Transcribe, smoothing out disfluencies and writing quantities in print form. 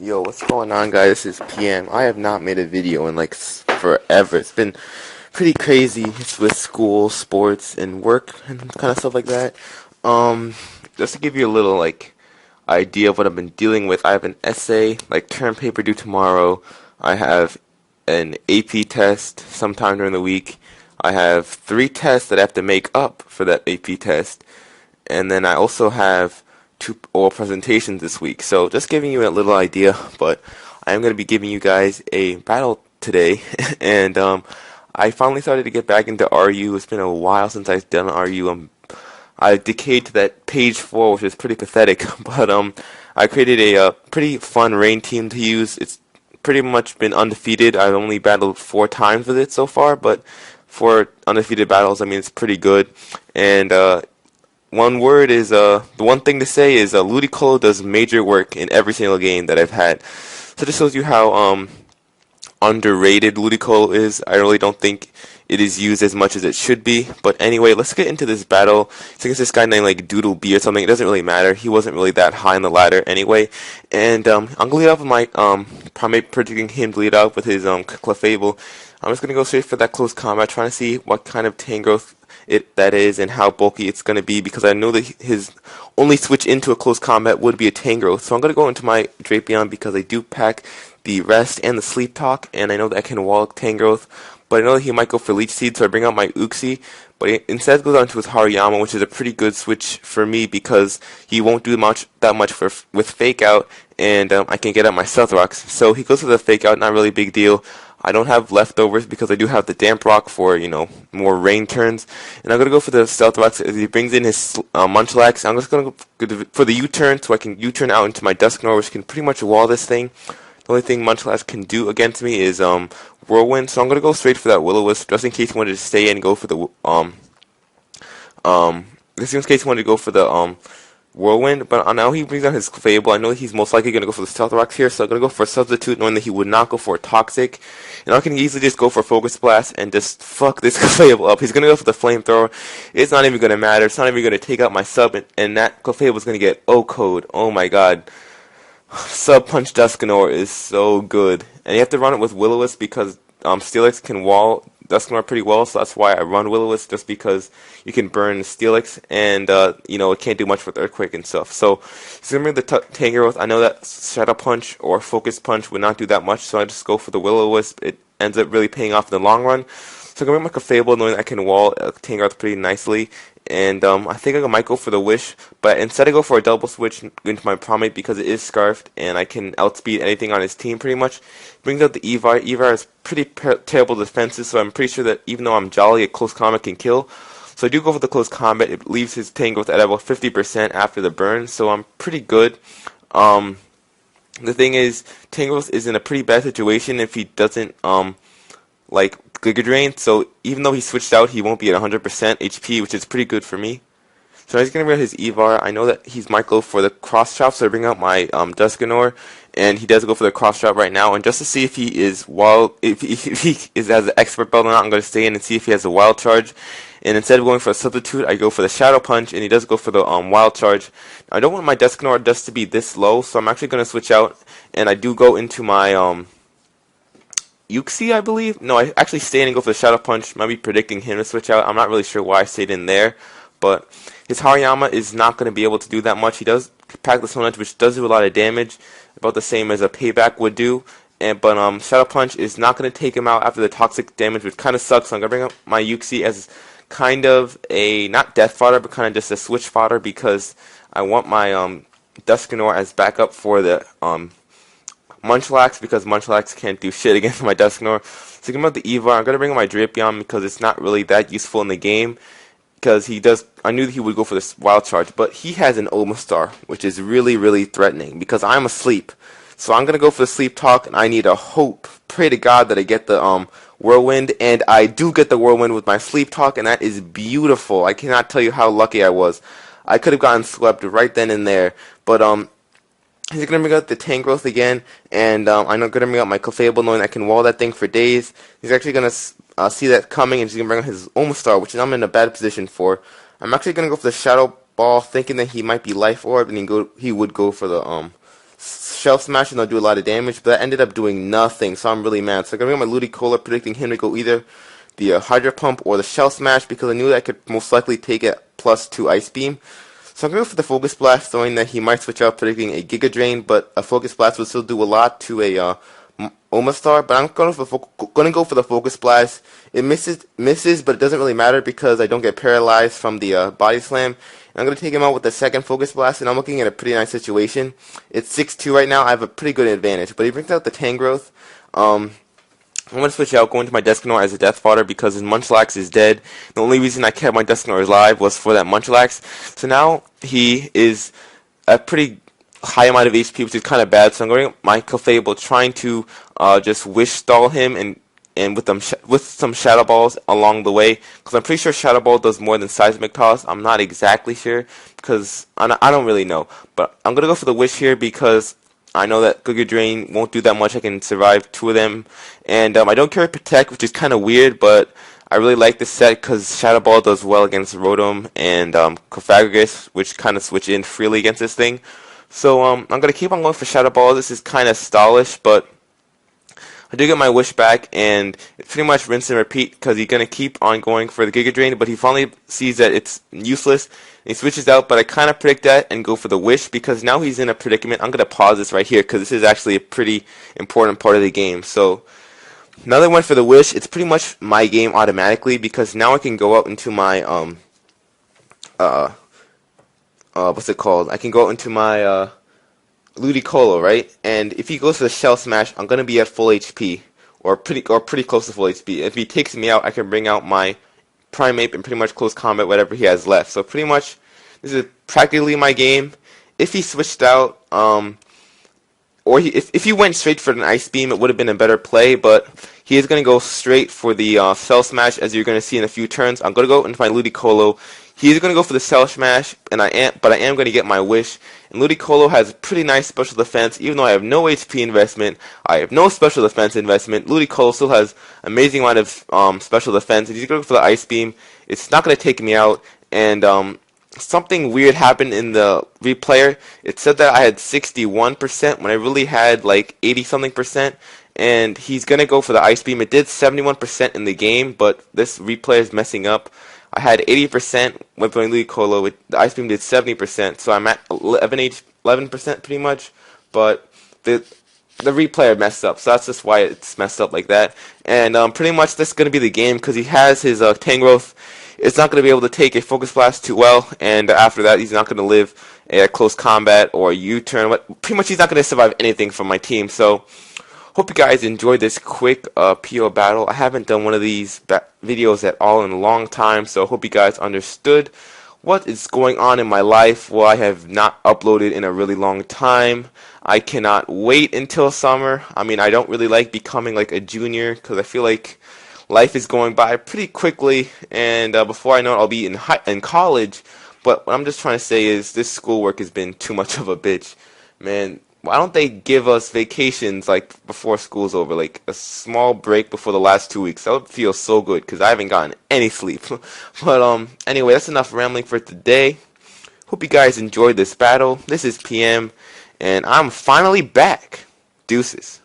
Yo, what's going on, guys? This is PM. I have not made a video in like forever. It's been pretty crazy. It's with school, sports, and work and kind of stuff like that. Just to give you a little like idea of what I've been dealing with, I have an essay, like term paper due tomorrow. I have an AP test sometime during the week. I have 3 tests that I have to make up for that AP test, and then I also have 2 oral presentations this week. So just giving you a little idea, but I am going to be giving you guys a battle today, and I finally started to get back into RU. It's been a while since I've done RU. I decayed to that page 4, which is pretty pathetic, but I created a pretty fun rain team to use. It's pretty much been undefeated. I've only battled 4 times with it so far, but for undefeated battles, I mean, it's pretty good. And the one thing to say is Ludicolo does major work in every single game that I've had. So this shows you how underrated Ludicolo is. I really don't think it is used as much as it should be. But anyway, let's get into this battle. It's against this guy named like Doodle B or something. It doesn't really matter. He wasn't really that high on the ladder anyway. And I'm gonna lead off with my primate, predicting him to lead off with his Clefable. I'm just gonna go straight for that close combat, trying to see what kind of Tangrowth that is and how bulky it's going to be, because I know that his only switch into a close combat would be a Tangrowth. So I'm going to go into my Drapion because I do pack the Rest and the Sleep Talk, and I know that I can wall Tangrowth, but I know that he might go for Leech Seed, so I bring out my Uxie, but he instead goes on to his Hariyama, which is a pretty good switch for me because he won't do that much with Fake Out, and I can get out my Stealth Rocks. So he goes for the Fake Out, not really a big deal. I don't have leftovers because I do have the Damp Rock for, more rain turns. And I'm going to go for the Stealth Rocks as he brings in his Munchlax. I'm just going to go for the U-turn so I can U-turn out into my Dusknoir, which can pretty much wall this thing. The only thing Munchlax can do against me is Whirlwind, so I'm going to go straight for that Will-O-Wisp just in case he wanted to stay and go for the just in case he wanted to go for the Whirlwind, but now he brings out his Clefable. I know he's most likely going to go for the Stealth Rocks here, so I'm going to go for a Substitute, knowing that he would not go for a Toxic. And I can easily just go for Focus Blast and just fuck this Clefable up. He's going to go for the Flamethrower. It's not even going to matter. It's not even going to take out my sub, and that Clefable is going to get O-Code. Oh my god. Sub Punch Dusknoir is so good. And you have to run it with Will-O-Wisp because Steelix can wall Dusknoir pretty well, so that's why I run Will-O-Wisp, just because you can burn Steelix, and it can't do much with Earthquake and stuff. So assuming the Tangrowth, I know that Shadow Punch or Focus Punch would not do that much, so I just go for the Will-O-Wisp. It ends up really paying off in the long run. So I'm going to make a Clefable, knowing that I can wall Tangrowth pretty nicely. And I think I might go for the Wish, but instead I go for a double switch into my Primate because it is Scarfed, and I can outspeed anything on his team pretty much. Brings out the Evar. Evar is pretty terrible defenses, so I'm pretty sure that even though I'm Jolly, a close combat can kill. So I do go for the close combat. It leaves his Tangrowth at about 50% after the burn, so I'm pretty good. The thing is, Tangrowth is in a pretty bad situation if he doesn't Giga Drain, so even though he switched out, he won't be at 100% HP, which is pretty good for me. So he's going to bring out his Evar. I know that he might go for the Cross Chop, so I bring out my Dusknoir, and he does go for the Cross Chop right now. And just to see if he is has an Expert Belt or not, I'm going to stay in and see if he has a Wild Charge. And instead of going for a Substitute, I go for the Shadow Punch, and he does go for the Wild Charge. I don't want my Dusknoir just to be this low, so I'm actually going to switch out, and I do go into my Uxie, I believe. No, I actually stayed and go for the Shadow Punch. Might be predicting him to switch out. I'm not really sure why I stayed in there, but his Hariyama is not going to be able to do that much. He does pack the Stone Edge, which does do a lot of damage, about the same as a Payback would do. But Shadow Punch is not going to take him out after the toxic damage, which kind of sucks. So I'm going to bring up my Uxie as kind of a, not death fodder, but kind of just a switch fodder, because I want my Dusknoir as backup for the Munchlax, because Munchlax can't do shit against my Dusknoir. So give him out the Evar. I'm going to bring out my Drapion because it's not really that useful in the game. Because I knew that he would go for this Wild Charge, but he has an Omastar, which is really, really threatening because I'm asleep. So I'm going to go for the Sleep Talk, and I need to pray to God that I get the Whirlwind, and I do get the Whirlwind with my Sleep Talk, and that is beautiful. I cannot tell you how lucky I was. I could have gotten swept right then and there, but he's going to bring out the Tangrowth again, and I'm going to bring out my Clefable, knowing I can wall that thing for days. He's actually going to see that coming, and he's going to bring out his Omastar, which I'm in a bad position for. I'm actually going to go for the Shadow Ball, thinking that he might be Life Orb, and he would go for the Shell Smash and they'll do a lot of damage, but that ended up doing nothing, so I'm really mad. So I'm going to get my Ludicolo, predicting him to go either the Hydro Pump or the Shell Smash, because I knew that I could most likely take it +2 Ice Beam. So I'm going to go for the Focus Blast, knowing that he might switch out, predicting a Giga Drain, but a Focus Blast would still do a lot to a Omastar, but I'm going to go for the Focus Blast. It misses, but it doesn't really matter because I don't get paralyzed from the Body Slam. And I'm going to take him out with the second Focus Blast, and I'm looking at a pretty nice situation. It's 6-2 right now. I have a pretty good advantage, but he brings out the Tangrowth. I'm going to switch out, going to my Descanor as a Death Fodder because his Munchlax is dead. The only reason I kept my Descanor alive was for that Munchlax. So now he is a pretty high amount of HP, which is kind of bad. So I'm going to my Clefable, trying to just Wish Stall him and with some Shadow Balls along the way, because I'm pretty sure Shadow Ball does more than Seismic Toss. I'm not exactly sure because I don't really know, but I'm going to go for the Wish here because I know that Giga Drain won't do that much. I can survive 2 of them, and I don't carry Protect, which is kind of weird, but I really like this set because Shadow Ball does well against Rotom and Cofagrigus, which kind of switch in freely against this thing. So I'm going to keep on going for Shadow Ball. This is kind of stallish, but I do get my Wish back, and it's pretty much rinse and repeat because he's going to keep on going for the Giga Drain, but he finally sees that it's useless, and he switches out, but I kind of predict that and go for the Wish because now he's in a predicament. I'm going to pause this right here because this is actually a pretty important part of the game. So now that I went for the Wish, it's pretty much my game automatically because now I can go out into my, what's it called? I can go out into my, Ludicolo, right? And if he goes for the Shell Smash, I'm gonna be at full HP, or pretty close to full HP. If he takes me out, I can bring out my Primeape and pretty much close combat whatever he has left. So pretty much, this is practically my game. If he switched out, or if he went straight for an Ice Beam, it would have been a better play. But he is gonna go straight for the Shell Smash, as you're gonna see in a few turns. I'm gonna go into my Ludicolo. He's going to go for the Shell Smash, but I am going to get my Wish. And Ludicolo has pretty nice special defense, even though I have no HP investment. I have no special defense investment. Ludicolo still has amazing amount of special defense. And he's going to go for the Ice Beam. It's not going to take me out. And something weird happened in the replayer. It said that I had 61% when I really had like 80-something percent. And he's going to go for the Ice Beam. It did 71% in the game, but this replayer is messing up. I had 80% when playing Ludicolo. The Ice Beam did 70%, so I'm at 11% pretty much. But the replayer messed up, so that's just why it's messed up like that. And pretty much that's going to be the game because he has his Tangrowth. It's not going to be able to take a Focus Blast too well, and after that he's not going to live a close combat or a U-turn. Pretty much he's not going to survive anything from my team. So hope you guys enjoyed this quick PO battle. I haven't done one of these videos at all in a long time, so hope you guys understood what is going on in my life. Well, I have not uploaded in a really long time. I cannot wait until summer. I mean, I don't really like becoming like a junior because I feel like life is going by pretty quickly, and before I know it, I'll be in college. But what I'm just trying to say is this schoolwork has been too much of a bitch, man. Why don't they give us vacations like before school's over, like a small break before the last 2 weeks? That would feel so good because I haven't gotten any sleep. But anyway, that's enough rambling for today. Hope you guys enjoyed this battle. This is PM, and I'm finally back. Deuces.